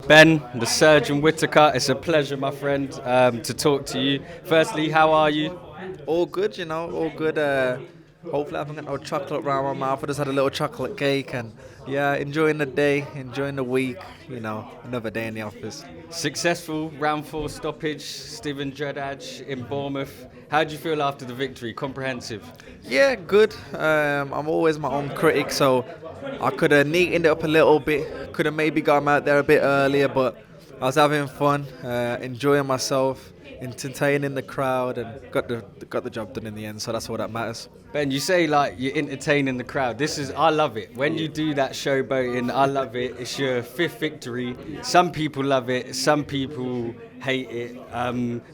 Ben, the surgeon Whittaker, it's a pleasure, my friend, to talk to you. Firstly, how are you? All good, all good. Hopefully, I haven't got no chocolate around my mouth. I just had a little chocolate cake, and yeah, enjoying the day, enjoying the week. Another day in the office. Successful round 4 stoppage, Stephen Dreddage in Bournemouth. How did you feel after the victory? Comprehensive? Yeah, good. I'm always my own critic, so I could have neatened it up a little bit. Could have maybe got him out there a bit earlier, but I was having fun, enjoying myself, entertaining the crowd, and got the job done in the end. So that's all that matters. Ben, you say like you're entertaining the crowd. I love it. When you do that showboating, I love it. It's your 5th victory. Some people love it, some people hate it.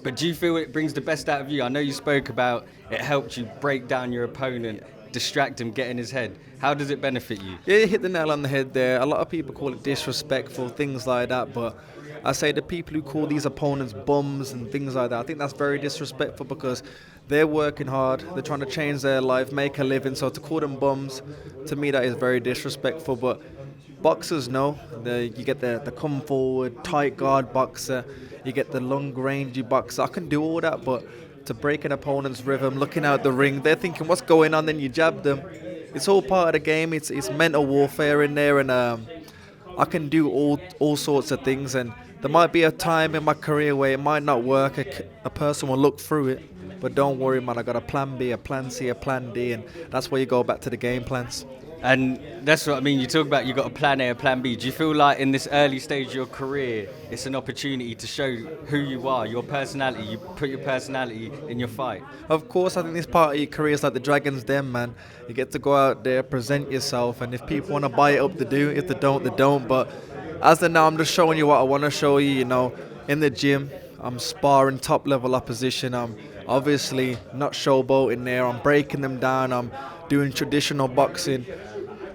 But do you feel it brings the best out of you? I know you spoke about it helped you break down your opponent, distract him, get in his head. How does it benefit you? Yeah, you hit the nail on the head there. A lot of people call it disrespectful, things like that, but I say the people who call these opponents bums and things like that, I think that's very disrespectful because they're working hard, they're trying to change their life, make a living, so to call them bums, to me that is very disrespectful. But boxers know, you get the come forward, tight guard boxer, you get the long rangey boxer. I can do all that, but to break an opponent's rhythm, looking out the ring, they're thinking what's going on, then you jab them. It's all part of the game, it's mental warfare in there, and I can do all sorts of things, and there might be a time in my career where it might not work, a person will look through it, but don't worry man, I got a plan B, a plan C, a plan D, and that's where you go back to the game plans. And that's what I mean. You talk about you got a plan A, a plan B. Do you feel like in this early stage of your career, it's an opportunity to show who you are, your personality? You put your personality in your fight. Of course, I think this part of your career is like the Dragon's Den, man. You get to go out there, present yourself, and if people want to buy it up, they do. If they don't, they don't. But as of now, I'm just showing you what I want to show you. In the gym, I'm sparring top level opposition. I'm obviously not showboating there. I'm breaking them down. I'm doing traditional boxing.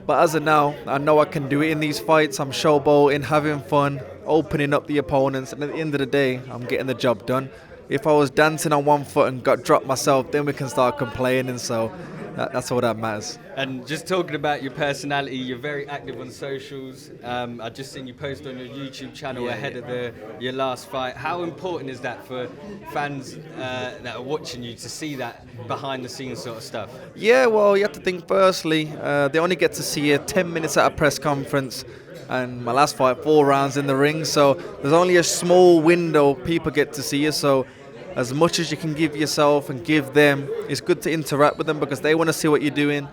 But as of now, I know I can do it in these fights. I'm showboating, having fun, opening up the opponents, and at the end of the day, I'm getting the job done. If I was dancing on one foot and got dropped myself, then we can start complaining. So that's all that matters. And just talking about your personality, you're very active on socials. I just seen you post on your YouTube channel ahead of your last fight. How important is that for fans that are watching you to see that behind the scenes sort of stuff? Yeah, well, you have to think firstly, they only get to see you 10 minutes at a press conference, and my last fight, 4 rounds in the ring, so there's only a small window people get to see you. So as much as you can give yourself and give them, it's good to interact with them because they want to see what you're doing.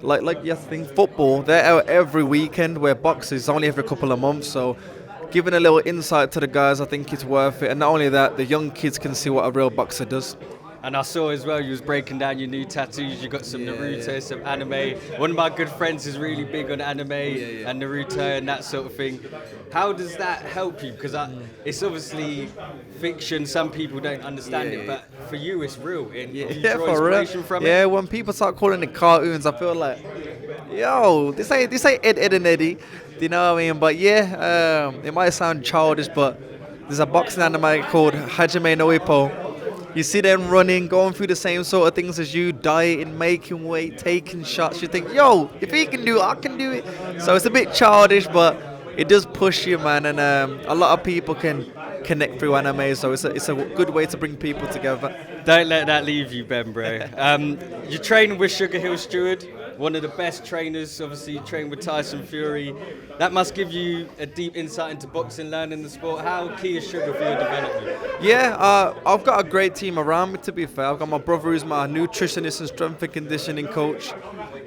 Like you have to think football, they're out every weekend, where boxing is only every couple of months. So giving a little insight to the guys, I think it's worth it. And not only that, the young kids can see what a real boxer does. And I saw as well you was breaking down your new tattoos. You got some Naruto, some anime. One of my good friends is really big on anime and Naruto and that sort of thing. How does that help you? Because it's obviously fiction. Some people don't understand it, but for you it's real. And you draw inspiration from it. Yeah, when people start calling it cartoons, I feel like, yo, this ain't Ed and Eddie. Do you know what I mean? But yeah, it might sound childish, but there's a boxing anime called Hajime no Ippo. You see them running, going through the same sort of things as you, dieting, making weight, taking shots. You think, yo, if he can do it, I can do it. So it's a bit childish, but it does push you, man. And a lot of people can connect through anime, so it's a good way to bring people together. Don't let that leave you, Ben, bro. You train with Sugar Hill Stewart, one of the best trainers. Obviously, you train with Tyson Fury. That must give you a deep insight into boxing, learning the sport. How key is Sugar for your development? Yeah, I've got a great team around me, to be fair. I've got my brother who's my nutritionist and strength and conditioning coach.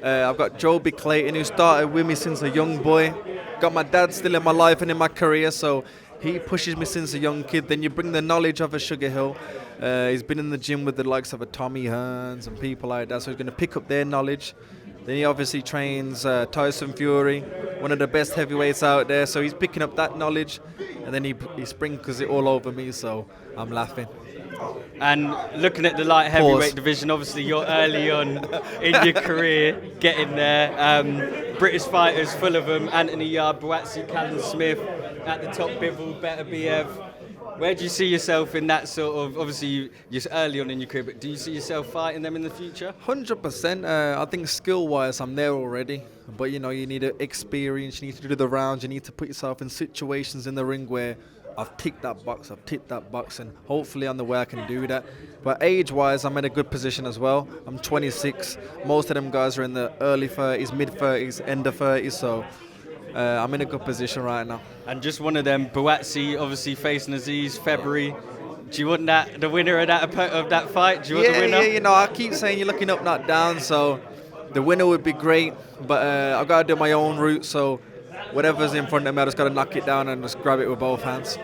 I've got Joby Clayton, who started with me since a young boy. Got my dad still in my life and in my career, so he pushes me since a young kid. Then you bring the knowledge of a Sugar Hill. He's been in the gym with the likes of a Tommy Hearns and people like that, so he's going to pick up their knowledge. Then he obviously trains Tyson Fury, one of the best heavyweights out there, so he's picking up that knowledge, and then he sprinkles it all over me, so I'm laughing. And looking at the light heavyweight division, obviously you're early on in your career, getting there. British fighters, full of them. Anthony Yard, Buatsi, Callum Smith, at the top, Bivol, Better BF. Where do you see yourself in that sort of, obviously you're early on in your career, but do you see yourself fighting them in the future? 100%. I think skill-wise, I'm there already. But you need experience. You need to do the rounds. You need to put yourself in situations in the ring where I've ticked that box, and hopefully on the way I can do that. But age-wise, I'm in a good position as well. I'm 26. Most of them guys are in the early 30s, mid-30s, end of 30s. So I'm in a good position right now. And just one of them, Buatsi, obviously facing Azeez, February. Do you want the winner of that fight? Do you want the winner? Yeah, I keep saying you're looking up, not down. So the winner would be great. But I've got to do my own route. So whatever's in front of me, I just got to knock it down and just grab it with both hands.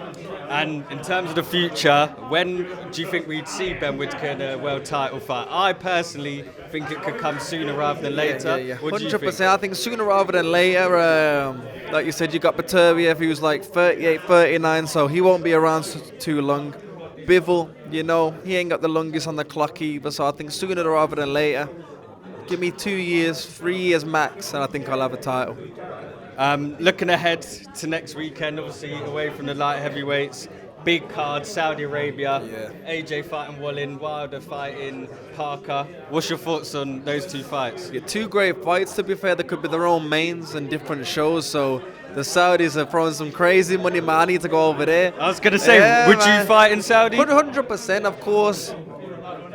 And in terms of the future, when do you think we'd see Ben Whittaker in a world title fight? I personally think it could come sooner rather than later. Yeah. What 100%. I think sooner rather than later. Like you said, you got Beterbiev, who's like 38, 39, so he won't be around too long. Bivol, he ain't got the longest on the clock either, so I think sooner rather than later. Give me 2 years, 3 years max, and I think I'll have a title. Looking ahead to next weekend, obviously away from the light heavyweights, big card, Saudi Arabia, AJ fighting Wallin, Wilder fighting Parker. What's your thoughts on those two fights? Yeah, two great fights. To be fair, they could be their own mains and different shows, so the Saudis are throwing some crazy money, man. I need to go over there. I was going to say, would you fight in Saudi? 100%, of course.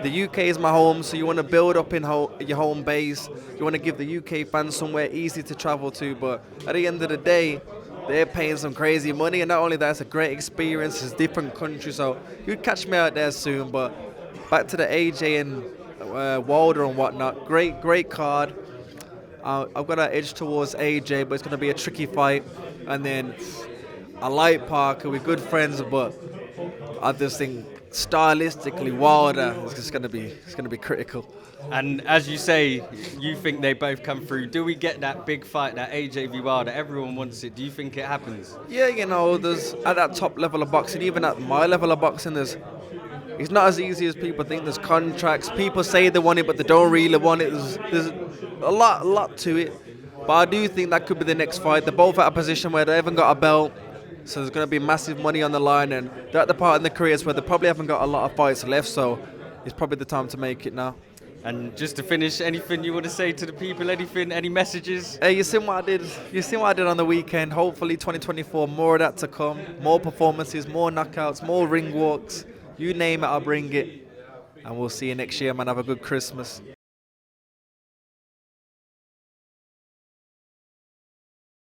The UK is my home, so you want to build up in your home base. You want to give the UK fans somewhere easy to travel to, but at the end of the day, they're paying some crazy money, and not only that, it's a great experience. It's a different country, so you'd catch me out there soon. But back to the AJ and Wilder and whatnot. Great card. I've got an edge towards AJ, but it's going to be a tricky fight. And then I like Parker. We're good friends, but I just think stylistically Wilder is just going to be critical. And as you say, you think they both come through. Do we get that big fight, that AJ v Wilder? Everyone wants it. Do you think it happens? Yeah, there's at that top level of boxing, even at my level of boxing, it's not as easy as people think. There's contracts. People say they want it, but they don't really want it. There's a lot to it. But I do think that could be the next fight. They're both at a position where they haven't got a belt, so there's going to be massive money on the line, and they're at the part in their careers where they probably haven't got a lot of fights left, so it's probably the time to make it now. And just to finish, anything you want to say to the people? Any messages? Hey, you seen what I did? You seen what I did on the weekend? Hopefully 2024, more of that to come. More performances, more knockouts, more ring walks. You name it, I'll bring it. And we'll see you next year, man. Have a good Christmas.